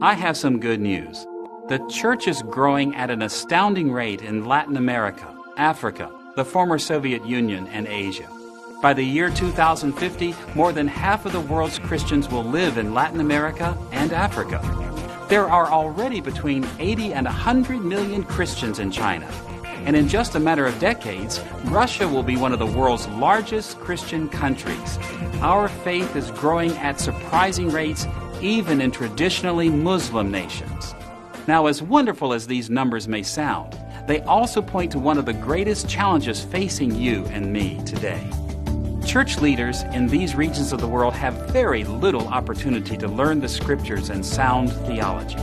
I have some good news. The church is growing at an astounding rate in Latin America, Africa, the former Soviet Union, and Asia. By the year 2050, more than half of the world's Christians will live in Latin America and Africa. There are already between 80 and 100 million Christians in China. And in just a matter of decades, Russia will be one of the world's largest Christian countries. Our faith is growing at surprising rates, even in traditionally Muslim nations. Now, as wonderful as these numbers may sound, they also point to one of the greatest challenges facing you and me today. Church leaders in these regions of the world have very little opportunity to learn the scriptures and sound theology.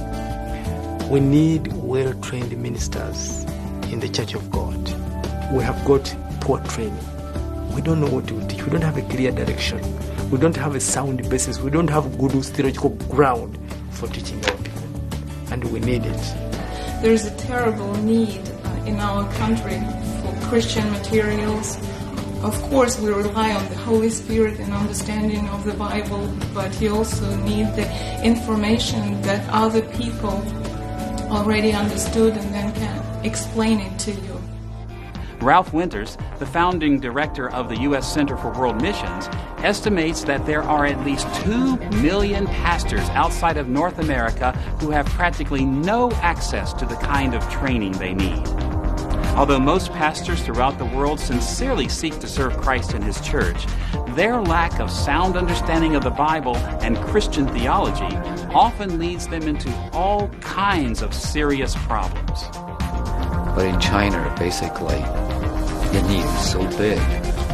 We need well-trained ministers in the Church of God. We have got poor training. We don't know what to teach. We don't have a clear direction. We don't have a sound basis. We don't have good theological ground for teaching our people. And we need it. There is a terrible need in our country for Christian materials. Of course, we rely on the Holy Spirit and understanding of the Bible, but you also need the information that other people already understood and then can explain it to you. Ralph Winters, the founding director of the U.S. Center for World Missions, estimates that there are at least 2 million pastors outside of North America who have practically no access to the kind of training they need. Although most pastors throughout the world sincerely seek to serve Christ in His church, their lack of sound understanding of the Bible and Christian theology often leads them into all kinds of serious problems. But in China, basically, the need is so big,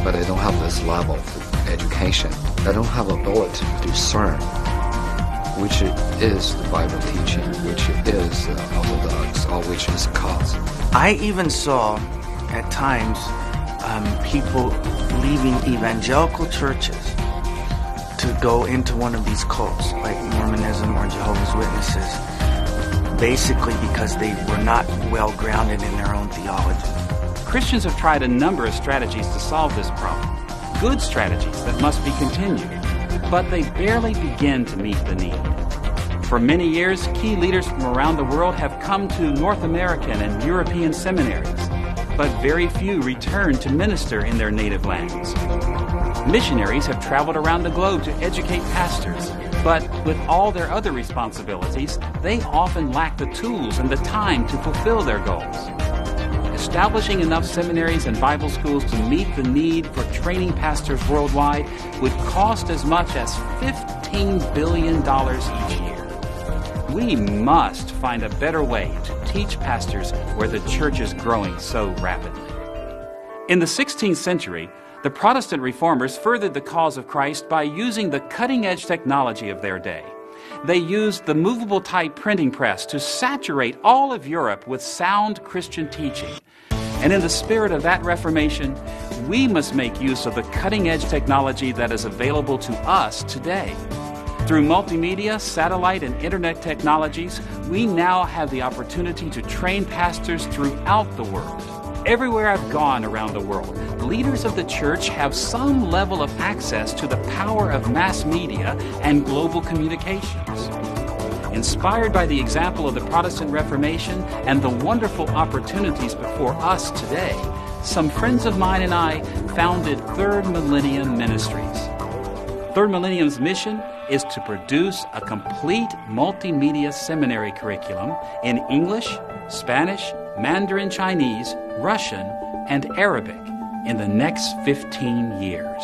but they don't have this level of education. They don't have ability to discern which is the Bible teaching, which is orthodox, or which is cause. I even saw, at times, people leaving evangelical churches to go into one of these cults, like Mormonism or Jehovah's Witnesses, basically because they were not well grounded in their own theology. Christians have tried a number of strategies to solve this problem, good strategies that must be continued, but they barely begin to meet the need. For many years, key leaders from around the world have come to North American and European seminaries, but very few return to minister in their native lands. Missionaries have traveled around the globe to educate pastors, but with all their other responsibilities, they often lack the tools and the time to fulfill their goals. Establishing enough seminaries and Bible schools to meet the need for training pastors worldwide would cost as much as $15 billion each year. We must find a better way to teach pastors where the church is growing so rapidly. In the 16th century, the Protestant reformers furthered the cause of Christ by using the cutting-edge technology of their day. They used the movable type printing press to saturate all of Europe with sound Christian teaching. And in the spirit of that Reformation, we must make use of the cutting-edge technology that is available to us today. Through multimedia, satellite, and internet technologies, we now have the opportunity to train pastors throughout the world. Everywhere I've gone around the world, leaders of the church have some level of access to the power of mass media and global communications. Inspired by the example of the Protestant Reformation and the wonderful opportunities before us today, some friends of mine and I founded Third Millennium Ministries. Third Millennium's mission is to produce a complete multimedia seminary curriculum in English, Spanish, Mandarin Chinese, Russian, and Arabic in the next 15 years.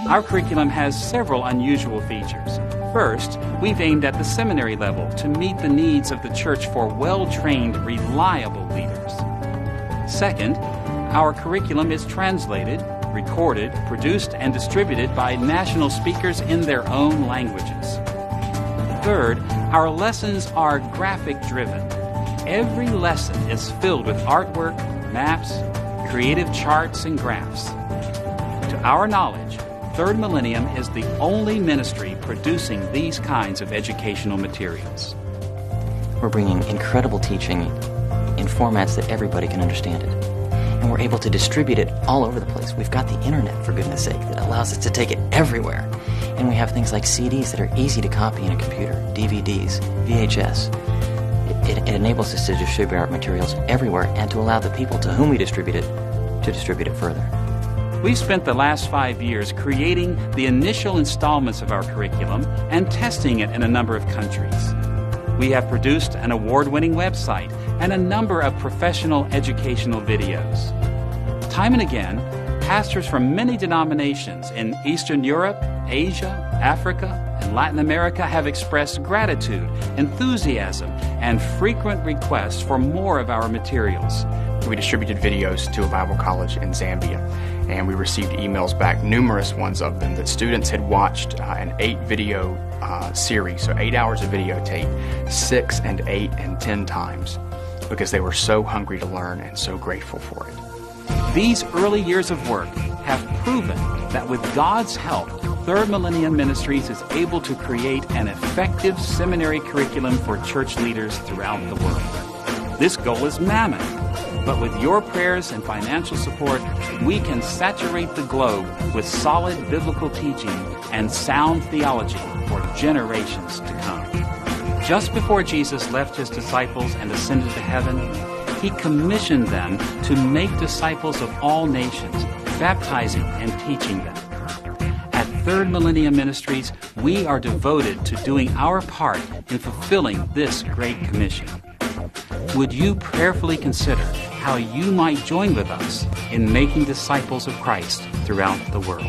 Our curriculum has several unusual features. First, we've aimed at the seminary level to meet the needs of the church for well-trained, reliable leaders. Second, our curriculum is translated, recorded, produced, and distributed by national speakers in their own languages. Third, our lessons are graphic-driven. Every lesson is filled with artwork, maps, creative charts, and graphs. To our knowledge, Third Millennium is the only ministry producing these kinds of educational materials. We're bringing incredible teaching in formats that everybody can understand it. And and we're able to distribute it all over the place. We've got the internet, for goodness sake, that allows us to take it everywhere. And we have things like CDs that are easy to copy in a computer, DVDs, VHS. It enables us to distribute our materials everywhere and to allow the people to whom we distribute it to distribute it further. We've spent the last 5 years creating the initial installments of our curriculum and testing it in a number of countries. We have produced an award-winning website and a number of professional educational videos. Time and again, pastors from many denominations in Eastern Europe, Asia, Africa, and Latin America have expressed gratitude, enthusiasm, and frequent requests for more of our materials. We distributed videos to a Bible college in Zambia, and we received emails back, numerous ones of them, that students had watched an 8-video series, so 8 hours of videotape, 6 and 8 and 10 times, because they were so hungry to learn and so grateful for it. These early years of work have proven that with God's help, Third Millennium Ministries is able to create an effective seminary curriculum for church leaders throughout the world. This goal is mammoth, but with your prayers and financial support, we can saturate the globe with solid biblical teaching and sound theology for generations to come. Just before Jesus left his disciples and ascended to heaven, he commissioned them to make disciples of all nations, baptizing and teaching them. At Third Millennium Ministries, we are devoted to doing our part in fulfilling this great commission. Would you prayerfully consider how you might join with us in making disciples of Christ throughout the world?